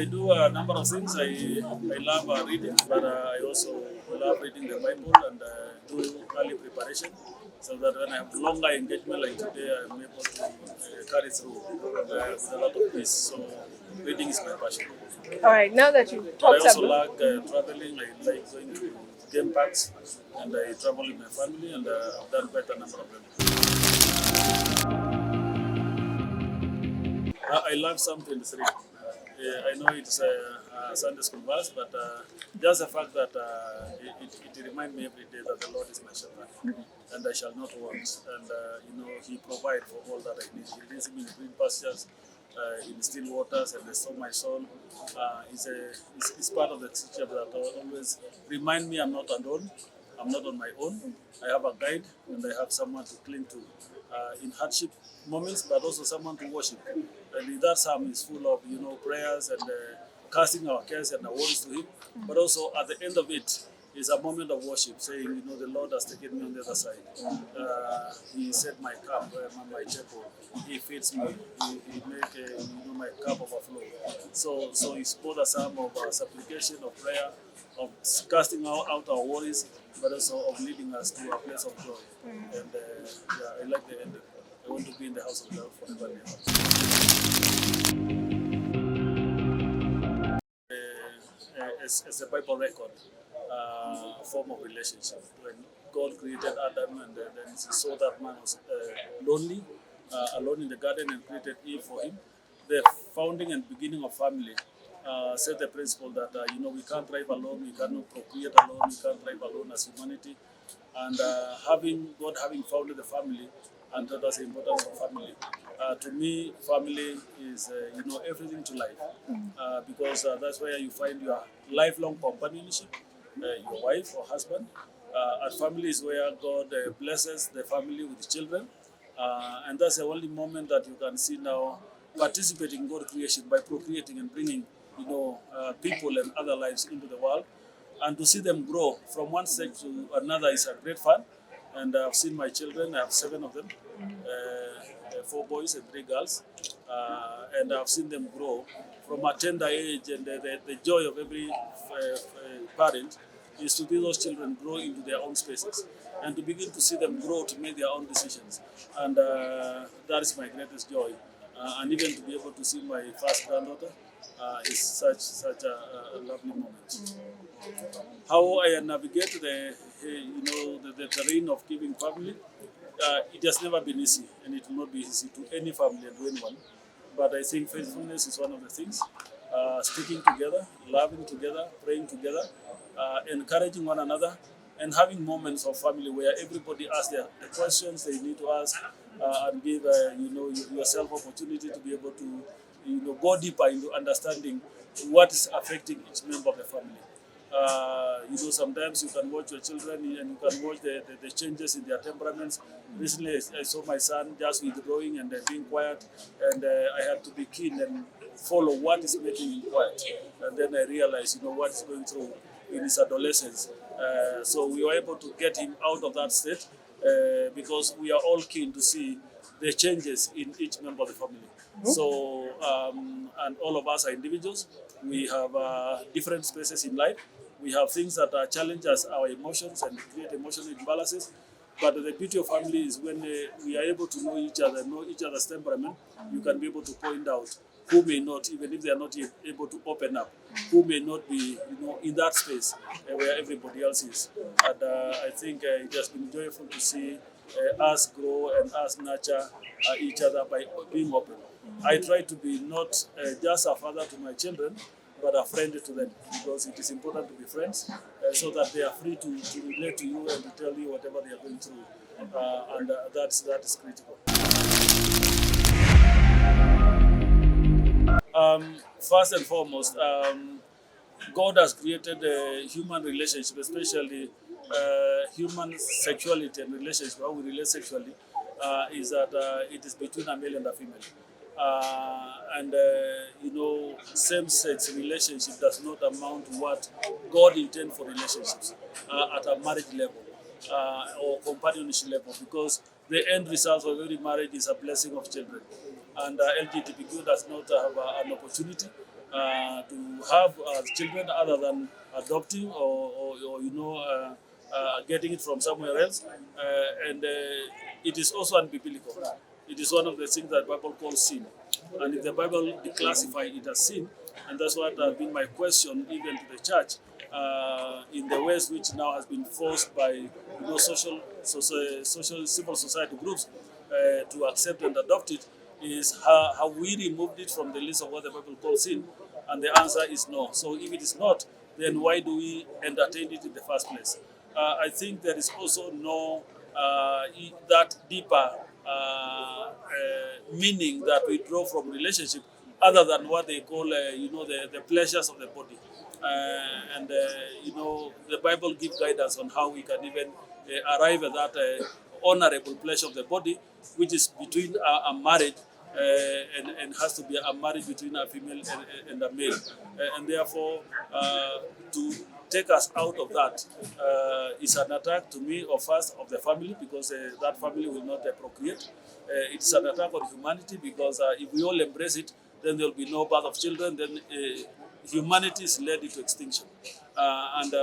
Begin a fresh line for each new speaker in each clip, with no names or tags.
I do a number of things. I love reading, but I also love reading the Bible and do early preparation so that when I have longer engagement like today, I'm able to carry through with a lot of peace. So reading is my passion.
All right, now that you've
But I
talked
also
about...
like traveling. I like going to game parks, and I travel with my family, and I've done quite a number of them. I love Psalm 23. I know it's a Sunday school verse, but just the fact that it reminds me every day that the Lord is my shepherd, and I shall not want. And He provides for all that I need. He leads me in green pastures, in still waters, and restore my soul. It's part of the scripture that always remind me I'm not alone. I'm not on my own. I have a guide, and I have someone to cling to in hardship moments, but also someone to worship. And that psalm is full of prayers and casting our cares and our worries to Him. But also at the end of it is a moment of worship, saying, the Lord has taken me on the other side. He set my cup, my table. He feeds me. He make my cup overflow. So it's both a psalm of supplication, of prayer, of casting out our worries, but also of leading us to a place of joy. And I like the ending. I want to be in the house of God forever and ever. It's a Bible record form of relationship. When God created Adam, and then He saw that man was lonely, alone in the garden, and created Eve for him. The founding and beginning of family set the principle that we can't thrive alone, we cannot procreate alone, we can't thrive alone as humanity. And God having founded the family and taught us the importance of family. To me, family is everything to life, because that's where you find your lifelong companionship, your wife or husband. And family is where God blesses the family with children, and that's the only moment that you can see now participating in God's creation by procreating and bringing people and other lives into the world, and to see them grow from one stage to another is a great fun. And I've seen my children. I have 7 of them, 4 boys and 3 girls, and I've seen them grow from a tender age. And the joy of every parent is to see those children grow into their own spaces and to begin to see them grow to make their own decisions. And that is my greatest joy. And even to be able to see my first granddaughter is such a lovely moment. How I navigate the terrain of giving family, it has never been easy, and it will not be easy to any family and to anyone. But I think faithfulness is one of the things. Sticking together, loving together, praying together, encouraging one another, and having moments of family where everybody asks the questions they need to ask, and give yourself opportunity to be able to go deeper into understanding what is affecting each member of the family. Sometimes you can watch your children and you can watch the changes in their temperaments. Recently, I saw my son just withdrawing and being quiet, and I had to be keen and follow what is making him quiet. And then I realized, what he's going through in his adolescence. So we were able to get him out of that state because we are all keen to see the changes in each member of the family. So, and all of us are individuals. We have different spaces in life. We have things that challenge us, our emotions, and create emotional imbalances. But the beauty of family is when we are able to know each other, know each other's temperament, you can be able to point out who may not, even if they are not yet able to open up, who may not be, in that space where everybody else is. And I think it has been joyful to see us grow and us nurture each other by being open. I try to be not just a father to my children, but a friend to them, because it is important to be friends so that they are free to relate to you and to tell you whatever they are going through. And that is critical. First and foremost, God has created a human relationship, especially human sexuality and relationship, how we relate sexually, is that it is between a male and a female. Same-sex relationship does not amount to what God intended for relationships at a marriage level or companionship level, because the end result of every marriage is a blessing of children. And LGBTQ does not have an opportunity to have children other than adopting or getting it from somewhere else. And it is also unbiblical. It is one of the things that the Bible calls sin. And if the Bible declassifies it as sin, and that's what has been my question even to the church in the West, which now has been forced by social civil society groups to accept and adopt it, is have we removed it from the list of what the Bible calls sin? And the answer is no. So if it is not, then why do we entertain it in the first place? I think there is also no that deeper meaning that we draw from relationship, other than what they call, the pleasures of the body. The Bible gives guidance on how we can even arrive at that honorable pleasure of the body, which is between a marriage and has to be a marriage between a female and a male. And therefore, to take us out of that is an attack to me, or first of the family, because that family will not procreate. It's an attack on humanity, because if we all embrace it, then there will be no birth of children, then humanity is led into extinction.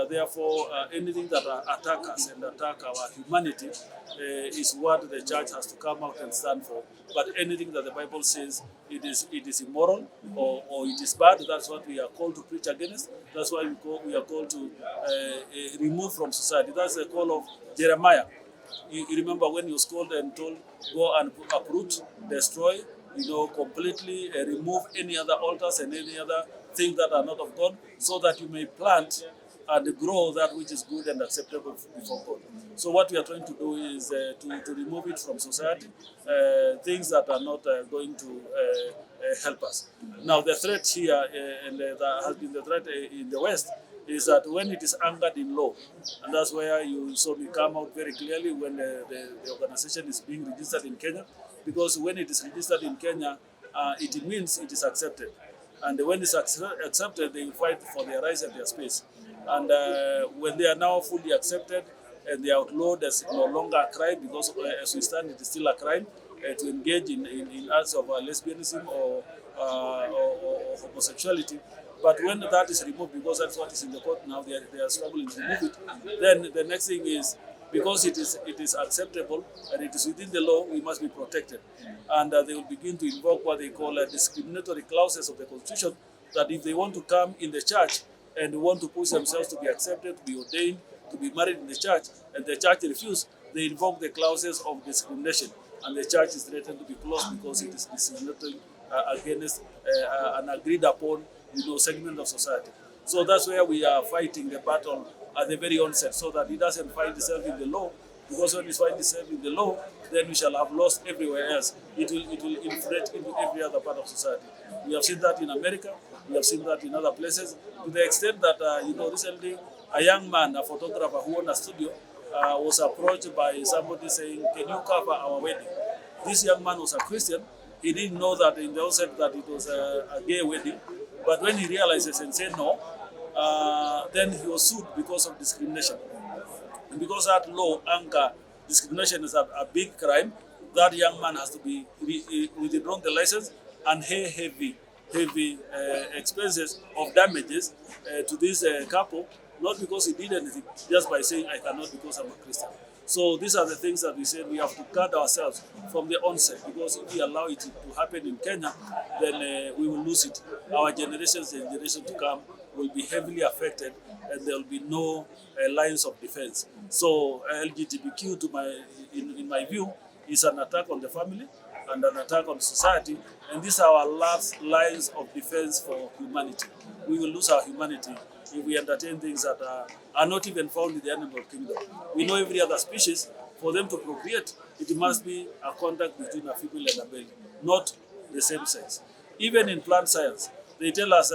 Therefore, anything that attack us and attack our humanity is what the church has to come out and stand for. But anything that the Bible says it is immoral or it is bad, that's what we are called to preach against. That's why we are called to remove from society. That's the call of Jeremiah. You remember when he was called and told, go and uproot, destroy, completely remove any other altars and any other things that are not of God, so that you may plant and grow that which is good and acceptable before God. So what we are trying to do is to remove it from society, things that are not going to help us. Now the threat here, and that has been the threat in the West, is that when it is anchored in law, and that's where you saw me come out very clearly when the organization is being registered in Kenya, because when it is registered in Kenya, it means it is accepted. And when it's accepted, they fight for their rights and their space. And when they are now fully accepted and they are outlawed as no longer a crime, because as we stand, it is still a crime to engage in acts of lesbianism or homosexuality. But when that is removed, because that's what is in the court now, they are struggling to remove it, then the next thing is, because it is acceptable and it is within the law, we must be protected. And they will begin to invoke what they call discriminatory clauses of the Constitution, that if they want to come in the church and want to push themselves to be accepted, to be ordained, to be married in the church, and the church refuses, they invoke the clauses of discrimination. And the church is threatened to be closed because it is discriminating against an agreed upon segment of society. So that's where we are fighting the battle at the very onset, so that it doesn't find itself in the law, because when it finds itself in the law, then we shall have lost everywhere else. It will infiltrate into every other part of society. We have seen that in America, we have seen that in other places, to the extent that, recently a young man, a photographer who owned a studio, was approached by somebody saying, can you cover our wedding? This young man was a Christian. He didn't know that in the outset that it was a gay wedding, but when he realizes and said no, then he was sued because of discrimination. And because that law anchor discrimination is a big crime, that young man has to be withdrawn the license and heavy expenses of damages to this couple, not because he did anything, just by saying I cannot because I'm a Christian. So these are the things that we said we have to guard ourselves from the onset, because if we allow it to happen in Kenya, then we will lose it. Our generations and generation to come will be heavily affected, and there will be no lines of defense. So LGBTQ, in my view, is an attack on the family and an attack on society, and these are our last lines of defense for humanity. We will lose our humanity if we entertain things that are not even found in the animal kingdom. We know every other species, for them to procreate, it must be a contact between a female and a male, not the same sex. Even in plant science, they tell us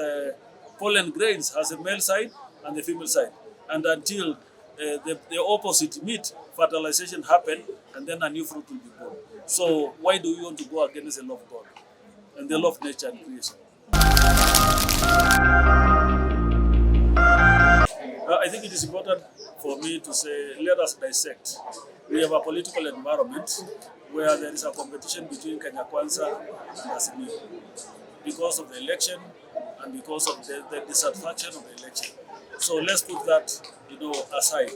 pollen grains has a male side and the female side. And until the opposite meet, fertilization happens, and then a new fruit will be born. So why do you want to go against the law of God and the law of nature and creation? I think it is important for me to say, let us dissect. We have a political environment where there is a competition between Kenya Kwanza and Azimio because of the election and because of the dissatisfaction of the election. So let's put that, aside.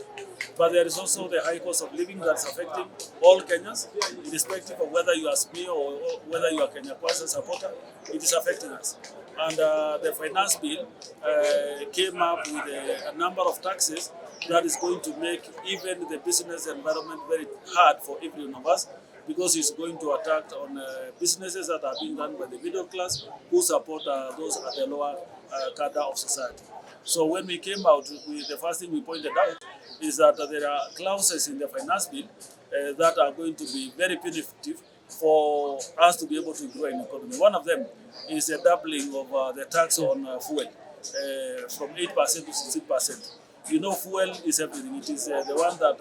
But there is also the high cost of living that's affecting all Kenyans, irrespective of whether you are SME or whether you are Kenya Kwanza supporter. It is affecting us. And the finance bill came up with a number of taxes that is going to make even the business environment very hard for every one of us, because it's going to attack on businesses that are being done by the middle class who support those at the lower cadre of society. So when we came out, the first thing we pointed out is that there are clauses in the finance bill that are going to be very punitive for us to be able to grow an economy. One of them is the doubling of the tax on fuel from 8% to 16%. Fuel is everything. It is the one that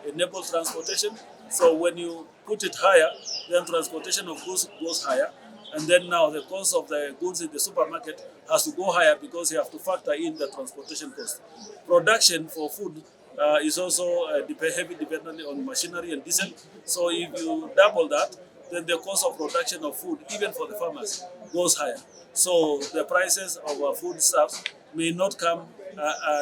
enables transportation. So when you put it higher, then transportation of goods goes higher. And then now the cost of the goods in the supermarket has to go higher because you have to factor in the transportation cost. Production for food is also heavy dependent on machinery and diesel. So if you double that, then the cost of production of food, even for the farmers, goes higher. So the prices of foodstuffs may not come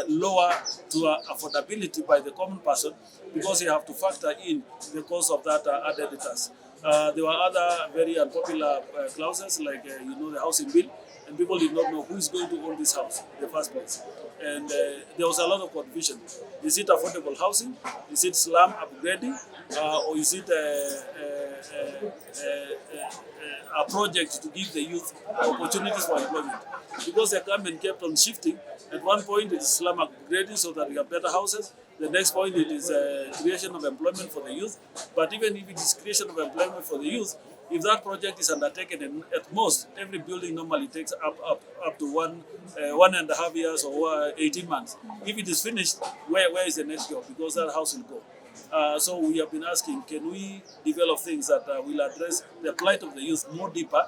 lower to affordability by the common person, because you have to factor in the cost of that added tax. There were other very unpopular clauses like the housing bill, and people did not know who is going to own this house in the first place. And there was a lot of confusion. Is it affordable housing? Is it slum upgrading? Or is it a project to give the youth opportunities for employment? Because the government kept on shifting. At one point it is slum upgrading so that we have better houses. The next point it is creation of employment for the youth. But even if it is creation of employment for the youth, if that project is undertaken, and at most every building normally takes up to 1.5 years or 18 months. If it is finished, where is the next job? Because that house will go. So we have been asking, can we develop things that will address the plight of the youth more deeper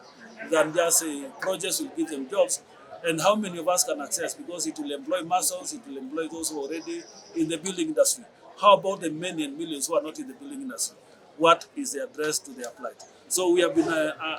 than just projects will give them jobs? And how many of us can access? Because it will employ masons, it will employ those who are already in the building industry. How about the many and millions who are not in the building industry? What is the address to their plight? So we have been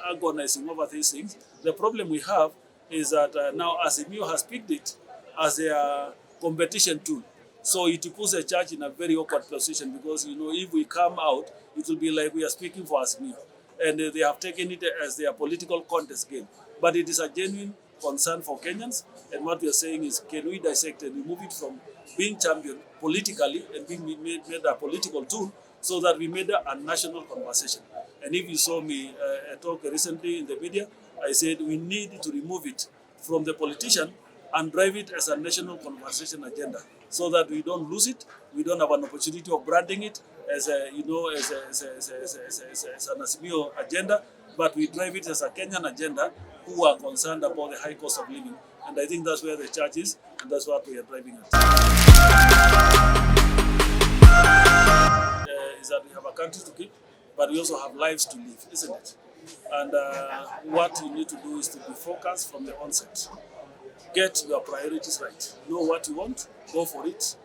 agonizing over these things. The problem we have is that now ASIMIO has picked it as a competition tool. So it puts the church in a very awkward position, because if we come out, it will be like we are speaking for ASIMIO, and they have taken it as their political contest game. But it is a genuine concern for Kenyans, and what we are saying is, can we dissect and remove it from being championed politically and being made a political tool, so that we made a national conversation. And if you saw me talk recently in the media, I said we need to remove it from the politician and drive it as a national conversation agenda, so that we don't lose it. We don't have an opportunity of branding it as an ASIMIO agenda, but we drive it as a Kenyan agenda who are concerned about the high cost of living. And I think that's where the church is, and that's what we are driving at. Is that we have a country to keep, but we also have lives to live, isn't it? And what you need to do is to be focused from the onset. Get your priorities right. Know what you want, go for it.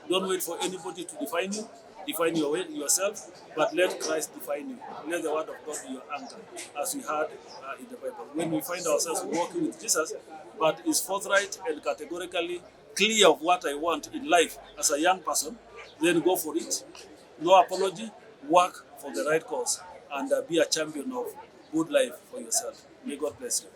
Don't wait for anybody to define you. Define yourself, but let Christ define you. Let the word of God be your anchor, as we heard in the Bible. When we find ourselves walking with Jesus, but is forthright and categorically clear of what I want in life as a young person, then go for it. No apology, work for the right cause, and be a champion of good life for yourself. May God bless you.